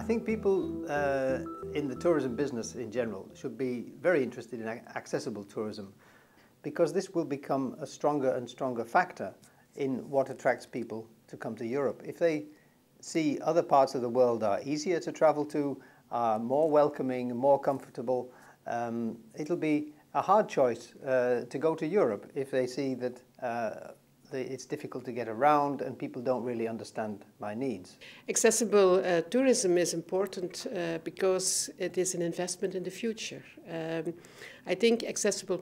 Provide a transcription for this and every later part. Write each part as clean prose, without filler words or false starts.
I think people in the tourism business in general should be very interested in accessible tourism, because this will become a stronger and stronger factor in what attracts people to come to Europe. If they see other parts of the world are easier to travel to, are more welcoming, more comfortable, it'll be a hard choice to go to Europe if they see that it's difficult to get around and people don't really understand my needs. Accessible tourism is important because it is an investment in the future. I think accessible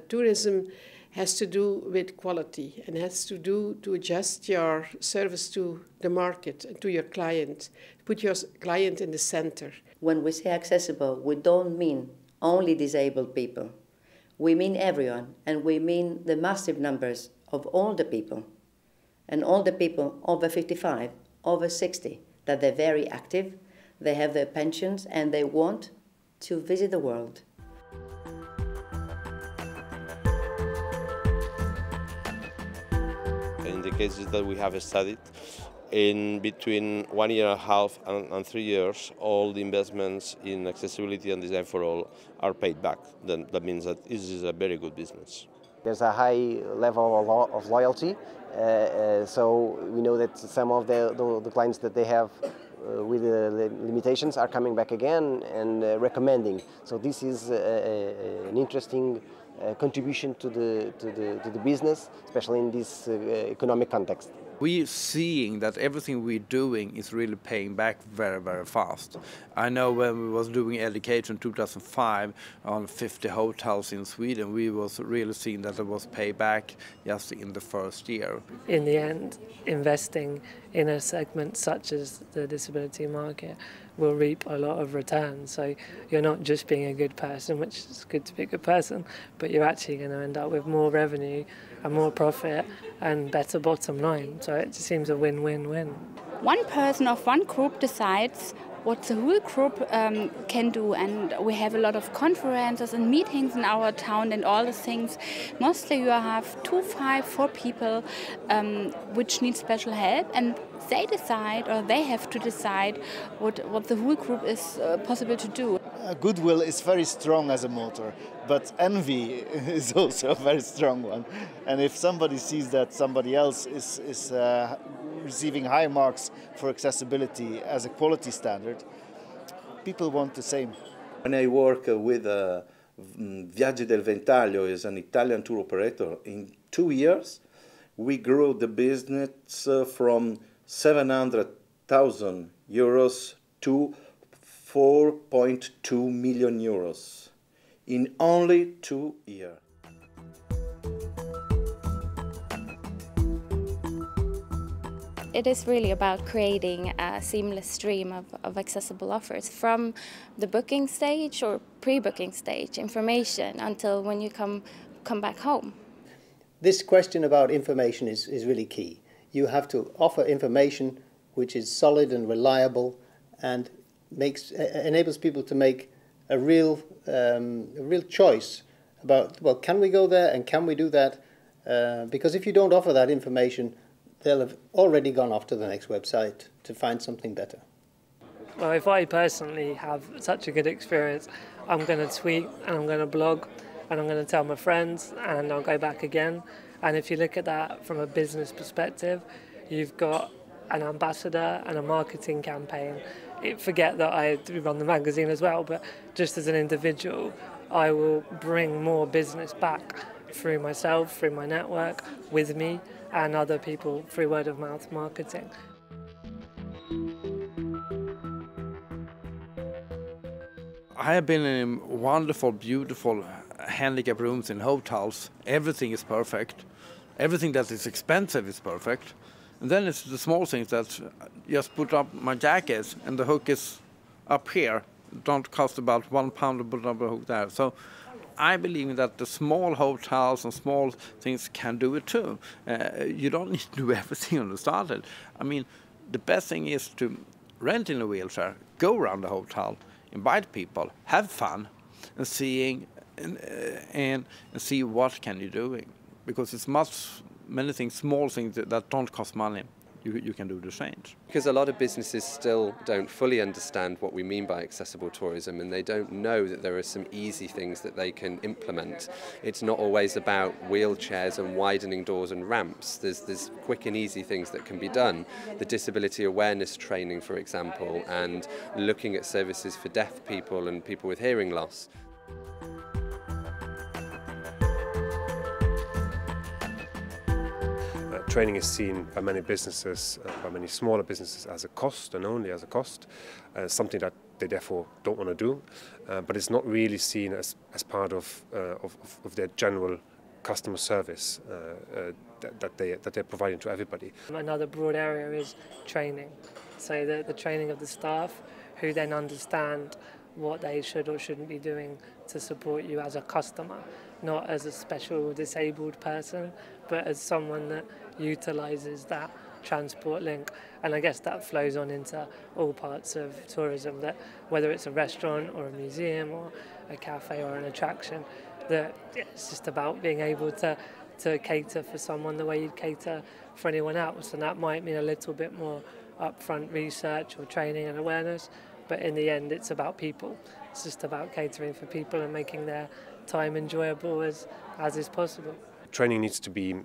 tourism has to do with quality and has to do to adjust your service to the market and to your client. Put your client in the center. When we say accessible, we don't mean only disabled people. We mean everyone, and we mean the massive numbers of all the people, and all the people over 55, over 60, that they're very active, they have their pensions, and they want to visit the world. In the cases that we have studied, in between 1.5 years and 3 years, all the investments in accessibility and design for all are paid back. Then that means that this is a very good business. There's a high level of loyalty, so we know that some of the clients that they have with the limitations are coming back again and recommending. So this is an interesting contribution to the business, especially in this economic context. We're seeing that everything we're doing is really paying back very, very fast. I know when we was doing education in 2005 on 50 hotels in Sweden, we was really seeing that it was payback just in the first year. In the end, investing in a segment such as the disability market will reap a lot of returns. So you're not just being a good person, which is good to be a good person, but you're actually going to end up with more revenue and more profit and better bottom line. So it just seems a win-win-win. One person of one group decides what the whole group can do, and we have a lot of conferences and meetings in our town and all the things. Mostly you have 2, 5, 4 people which need special help, and they decide, or they have to decide what the whole group is possible to do. Goodwill is very strong as a motor, but envy is also a very strong one. And if somebody sees that somebody else is receiving high marks for accessibility as a quality standard, people want the same. When I work with Viaggi del Ventaglio as an Italian tour operator, in 2 years we grew the business from 700,000 euros to 4.2 million euros in only 2 years. It is really about creating a seamless stream of accessible offers from the booking stage or pre-booking stage, information, until when you come back home. This question about information is really key. You have to offer information which is solid and reliable and enables people to make a real choice about, well, can we go there and can we do that? Because if you don't offer that information, they'll have already gone off to the next website to find something better. Well, if I personally have such a good experience, I'm going to tweet and I'm going to blog and I'm going to tell my friends and I'll go back again. And if you look at that from a business perspective, you've got an ambassador and a marketing campaign. Forget that I run the magazine as well, but just as an individual, I will bring more business back through myself, through my network, with me, and other people through word-of-mouth marketing. I have been in wonderful, beautiful handicap rooms in hotels. Everything is perfect. Everything that is expensive is perfect. And then it's the small things that just put up my jacket and the hook is up here. It don't cost about £1 to put up a hook there. So I believe that the small hotels and small things can do it too. You don't need to do everything on the started. I mean, the best thing is to rent in a wheelchair, go around the hotel, invite people, have fun, and see what can you doing. Because it's many things, small things that don't cost money. you can do the change. Because a lot of businesses still don't fully understand what we mean by accessible tourism, and they don't know that there are some easy things that they can implement. It's not always about wheelchairs and widening doors and ramps. There's quick and easy things that can be done. The disability awareness training, for example, and looking at services for deaf people and people with hearing loss. Training is seen by many businesses, by many smaller businesses, as a cost and only as a cost, something that they therefore don't want to do, but it's not really seen as part of their general customer service that they're providing to everybody. Another broad area is training, so the training of the staff, who then understand what they should or shouldn't be doing to support you as a customer, not as a special disabled person, but as someone that utilises that transport link. And I guess that flows on into all parts of tourism, that whether it's a restaurant or a museum or a cafe or an attraction, that it's just about being able to cater for someone the way you'd cater for anyone else. And that might mean a little bit more upfront research or training and awareness, but in the end it's about people. It's just about catering for people and making their time enjoyable as is possible. Training needs to be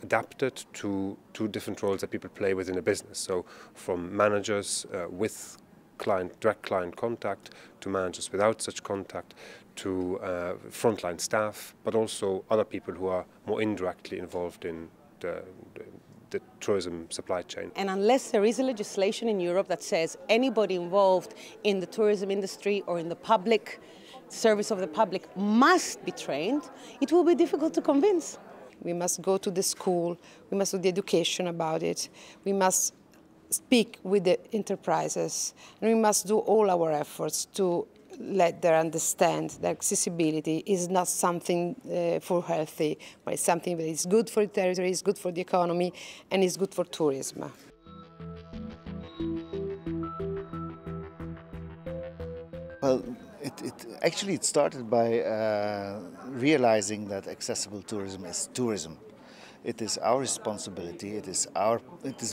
adapted to different roles that people play within a business. So from managers with direct client contact, to managers without such contact, to frontline staff, but also other people who are more indirectly involved in the tourism supply chain. And unless there is a legislation in Europe that says anybody involved in the tourism industry or in the public service of the public must be trained, it will be difficult to convince. We must go to the school, we must do the education about it, we must speak with the enterprises, and we must do all our efforts to let them understand that accessibility is not something for healthy, but it's something that is good for the territory, is good for the economy, and is good for tourism. Well, it started by realizing that accessible tourism is tourism. It is our responsibility. It is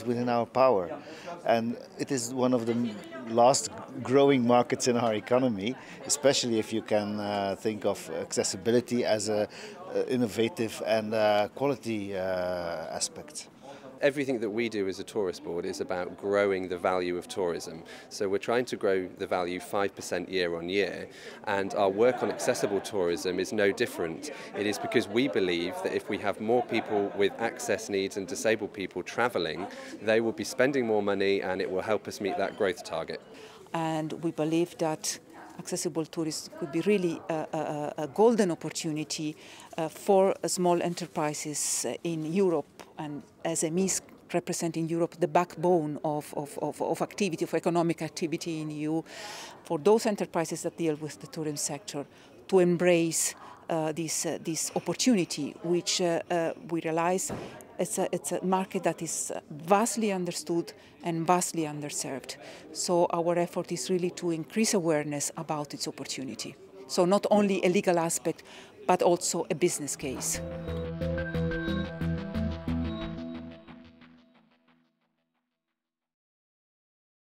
within our power, and it is one of the last growing markets in our economy. Especially if you can think of accessibility as a innovative and quality aspect. Everything that we do as a tourist board is about growing the value of tourism. So we're trying to grow the value 5% year on year, and our work on accessible tourism is no different. It is because we believe that if we have more people with access needs and disabled people travelling, they will be spending more money and it will help us meet that growth target. And we believe that accessible tourism could be really a golden opportunity for small enterprises in Europe, and SMEs representing Europe, the backbone of activity, of economic activity in EU, for those enterprises that deal with the tourism sector to embrace this opportunity, which we realize it's a market that is vastly understood and vastly underserved. So our effort is really to increase awareness about its opportunity. So not only a legal aspect, but also a business case.